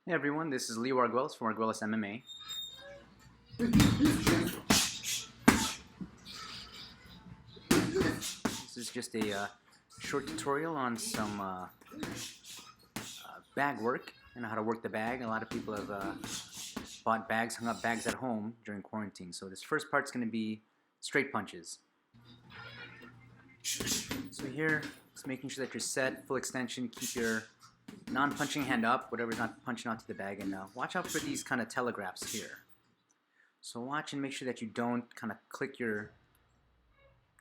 Hey everyone, this is Arguelles from Arguelles MMA. This is just a short tutorial on some bag work and how to work the bag. A lot of people have bought bags, hung up bags at home during quarantine. So this first part's going to be straight punches. So here, it's making sure that you're set, full extension, keep your non-punching hand up, whatever's not punching out to the bag, and watch out for these kind of telegraphs here. So watch and make sure that you don't kind of click your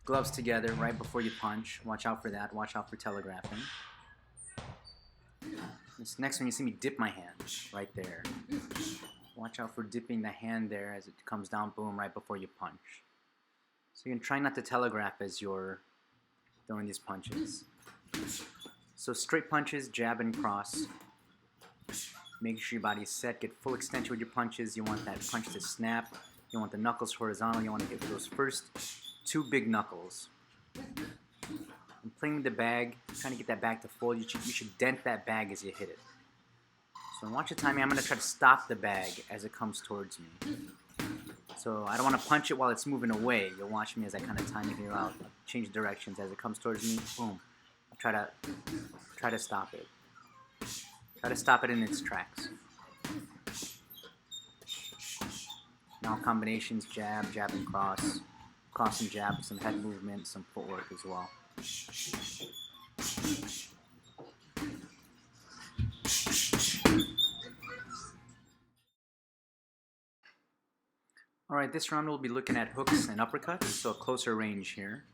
gloves together right before you punch. Watch out for that. Watch out for telegraphing. This next one, you see me dip my hand right there. Watch out for dipping the hand there as it comes down, boom, right before you punch. So you can try not to telegraph as you're throwing these punches. So straight punches, jab and cross. Make sure your body's set. Get full extension with your punches. You want that punch to snap. You want the knuckles horizontal. You want to hit with those first two big knuckles. And playing with the bag, trying to get that bag to fold. You should dent that bag as you hit it. So watch the timing. I'm going to try to stop the bag as it comes towards me. So I don't want to punch it while it's moving away. You'll watch me as I kind of time it here out. Change directions as it comes towards me. Boom. Try to stop it. Try to stop it in its tracks. Now combinations, jab, jab and cross. Cross and jab, some head movement, some footwork as well. Alright, this round we'll be looking at hooks and uppercuts, so a closer range here.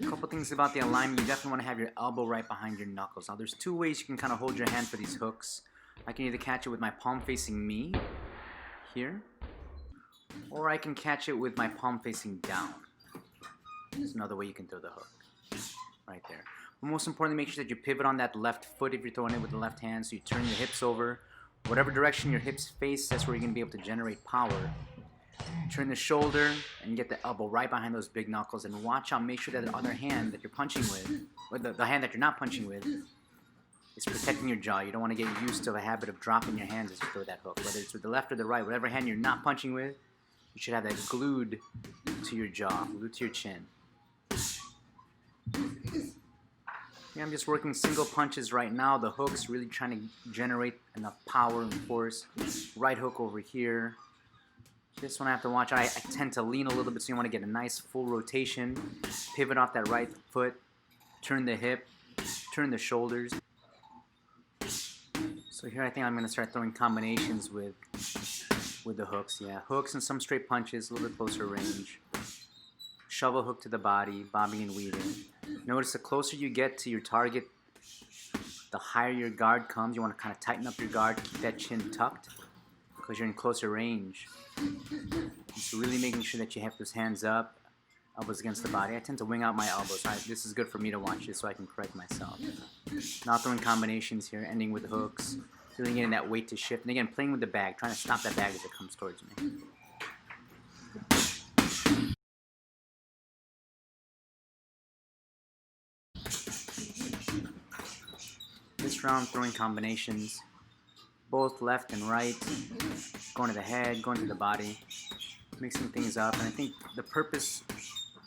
A couple things about the alignment. You definitely want to have your elbow right behind your knuckles. Now there's two ways you can kind of hold your hand for these hooks. I can either catch it with my palm facing me, here, or I can catch it with my palm facing down. There's another way you can throw the hook, right there. But most importantly, make sure that you pivot on that left foot if you're throwing it with the left hand, so you turn your hips over. Whatever direction your hips face, that's where you're going to be able to generate power. Turn the shoulder and get the elbow right behind those big knuckles, and watch out, make sure that the other hand that you're punching with, or the hand that you're not punching with, is protecting your jaw. You don't want to get used to the habit of dropping your hands as you throw that hook. Whether it's with the left or the right, whatever hand you're not punching with, you should have that glued to your jaw, glued to your chin. Yeah, I'm just working single punches right now. The hook's really trying to generate enough power and force. Right hook over here. This one I have to watch. I tend to lean a little bit, so you want to get a nice full rotation. Pivot off that right foot. Turn the hip. Turn the shoulders. So here I think I'm going to start throwing combinations with the hooks. Yeah, hooks and some straight punches, a little bit closer range. Shovel hook to the body, bobbing and weaving. Notice the closer you get to your target, the higher your guard comes. You want to kind of tighten up your guard, keep that chin tucked, because you're in closer range. So really making sure that you have those hands up, elbows against the body. I tend to wing out my elbows. This is good for me to watch this so I can correct myself. Now throwing combinations here, ending with hooks, really getting that weight to shift. And again, playing with the bag, trying to stop that bag as it comes towards me. This round, throwing combinations, both left and right, going to the head, going to the body, mixing things up. And I think the purpose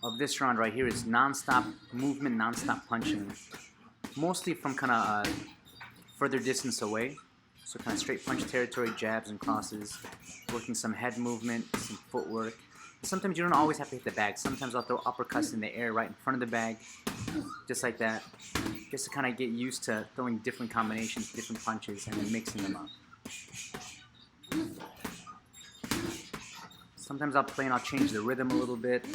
of this round right here is non-stop movement, non-stop punching, mostly from kind of further distance away. So kind of straight punch territory, jabs and crosses, working some head movement, some footwork. Sometimes you don't always have to hit the bag. Sometimes I'll throw uppercuts in the air right in front of the bag, just like that, just to kind of get used to throwing different combinations, different punches, and then mixing them up. Sometimes I'll play and I'll change the rhythm a little bit.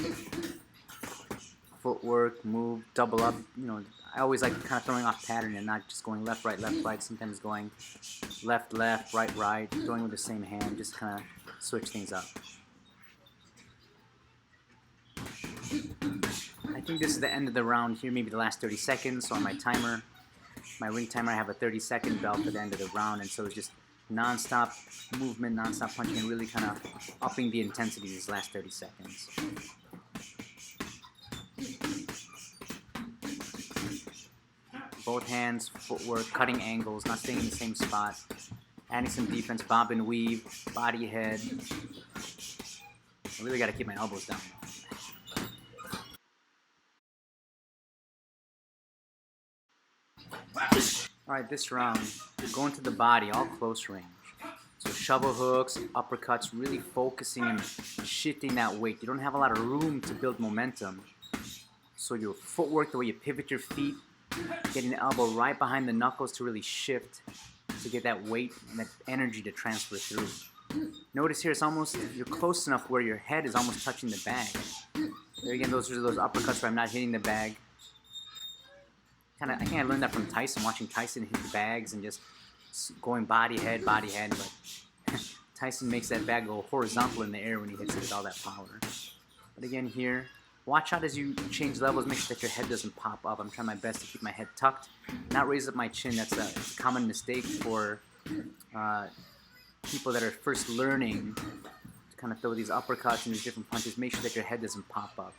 Footwork, move, double up. You know, I always like kind of throwing off pattern and not just going left, right, left, right. Sometimes going left, left, right, right, throwing with the same hand, just kind of switch things up. I think this is the end of the round here, maybe the last 30 seconds. So on my timer, my ring timer, I have a 30-second bell for the end of the round, and so it's just non-stop movement, non-stop punching, and really kind of upping the intensity these last 30 seconds. Both hands, footwork, cutting angles, not staying in the same spot. Adding some defense, bob and weave, body, head. I really got to keep my elbows down. Alright, this round, going to the body, all close range. So shovel hooks, uppercuts, really focusing and shifting that weight. You don't have a lot of room to build momentum. So your footwork, the way you pivot your feet, getting the elbow right behind the knuckles to really shift, to get that weight and that energy to transfer through. Notice here, it's almost, you're close enough where your head is almost touching the bag. There again, those are those uppercuts where I'm not hitting the bag. I think I learned that from Tyson, watching Tyson hit the bags and just going body, head, but Tyson makes that bag go horizontal in the air when he hits it with all that power. But again here, watch out as you change levels, make sure that your head doesn't pop up. I'm trying my best to keep my head tucked, not raise up my chin. That's a common mistake for people that are first learning to kind of throw these uppercuts and these different punches. Make sure that your head doesn't pop up.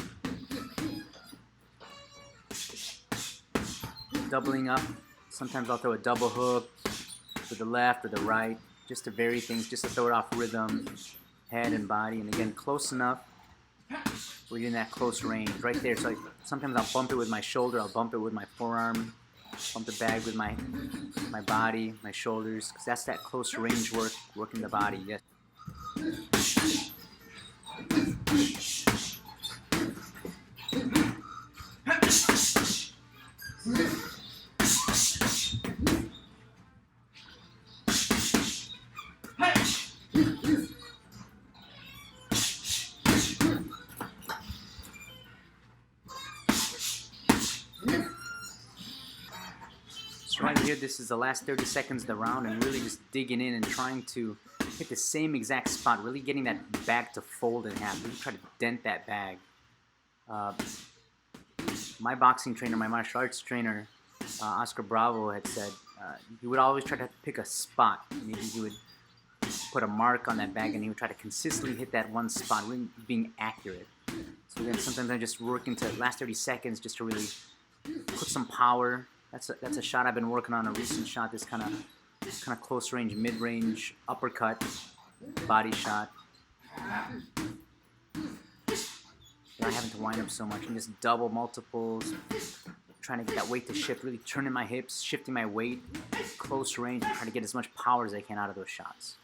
Doubling up, sometimes I'll throw a double hook to the left or the right, just to vary things, just to throw it off rhythm, head and body, and again, close enough where you're in that close range, right there. So sometimes I'll bump it with my shoulder, I'll bump it with my forearm, bump the bag with my body, my shoulders, because that's that close range work, working the body, yes. So right here, this is the last 30 seconds of the round, and really just digging in and trying to hit the same exact spot, really getting that bag to fold in half. Really try to dent that bag. My boxing trainer, my martial arts trainer, Oscar Bravo, had said he would always try to pick a spot. Maybe he would put a mark on that bag and he would try to consistently hit that one spot, really being accurate. So then sometimes I just work into the last 30 seconds just to really put some power. That's a shot I've been working on, a recent shot, this kind of close range, mid-range uppercut, body shot. Not having to wind up so much and just double multiples, trying to get that weight to shift, really turning my hips, shifting my weight, close range, and trying to get as much power as I can out of those shots.